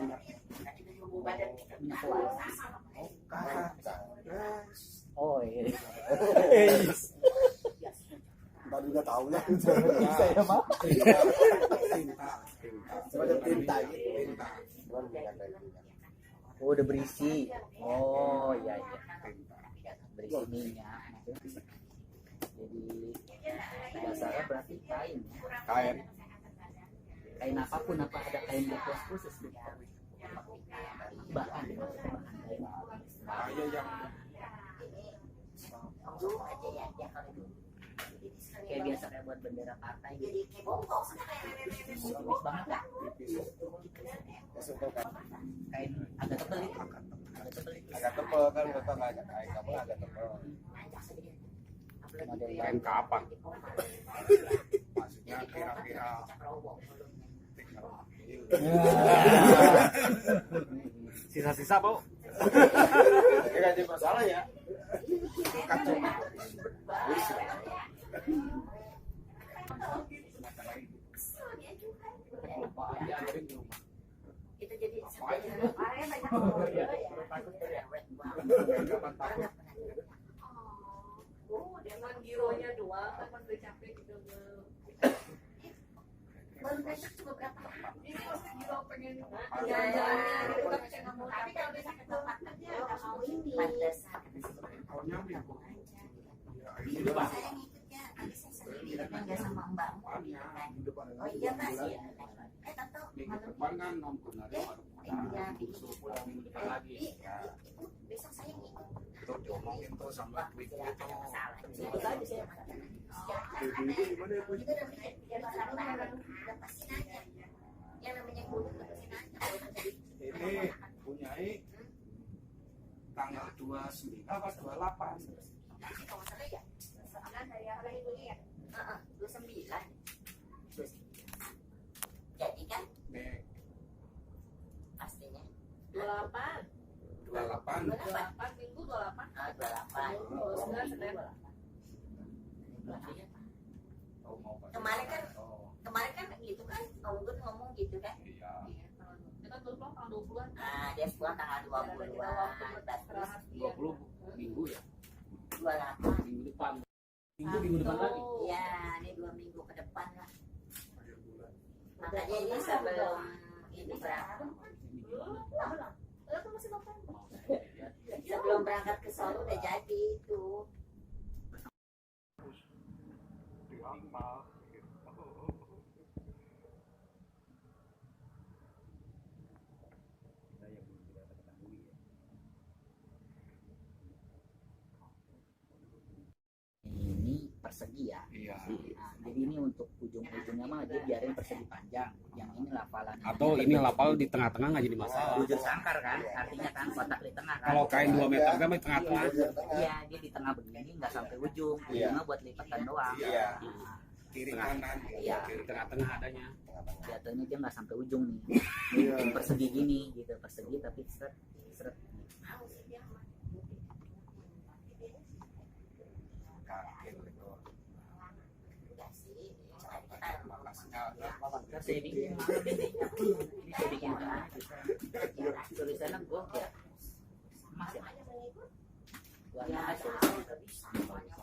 Minyak kuas. Oh iya. Baru udah tahu lah. Saya mah. Semacam tinta gitu. Oh, udah berisi. Oh iya iya. Berisi minyak. Jadi dasarnya berarti kain. Kain. Kain apapun, apa ada kain berkuas khusus gitu. Bahan kain. Kayak yang Kayak biasa kayak buat bendera partai gitu. Tipis banget kan? Kain agak tebel itu. agak tebel kan, betul agak kain kamu agak tebel. Model Kain kapan? Maksudnya kira-kira Sisa-sisa, Bu. ya kan jadi masalah ya. Kacau. Itu jadi dengan gironya doang kan udah capek gitu. Baru besok cuma berapa? Ini pasti giro pengen jalan-jalan gitu kan saya nggak mau. Tapi kalau besok ke tempat kerja nggak mau ini. Pantesan. Saya ngikutnya, tapi saya sendiri kan nggak sama mbak. Oh iya mas ya. Tante Depan kan nongkrong ada besok saya ngikut. itu diomongin tuh sama Twik itu. Ini punyai tanggal 29 apa 28? Jadi kan Nih, pastinya 28 28. minggu 28 28. Senin Oh, mau pakai. Kemarin kan gitu kan, Om Gun ngomong gitu kan. Iya. kita kan baru pulang tanggal 20-an. Nah, dia pulang tanggal 20-an. Terus 20 minggu ya. 28. Minggu depan. Minggu depan lagi. Iya, ini 2 minggu ke depan lah. Makanya ini sebelum ini berapa? Sebelum berangkat ke Solo udah jadi itu. Ini persegi ya. Iya. Nah, jadi ini untuk ujung-ujungnya mah dia biarin persegi panjang. Yang ini lapalan. Atau ini lapal di tengah-tengah nggak jadi masalah. bujur sangkar kan, artinya kan kotak di tengah kan. Kalau kain 2 meter kan di tengah-tengah. Iya, dia di tengah begini nggak sampai ujung. Iya. Ujungnya buat lipatan doang. Iya. Nah, Kiri kanan. Iya. Kiri tengah-tengah adanya. jatuhnya dia nggak sampai ujung nih. Dia bikin persegi gini gitu, persegi tapi seret seret. Saya bikin ini saya bikin tulisannya gue ya emas ya. Warna tulisannya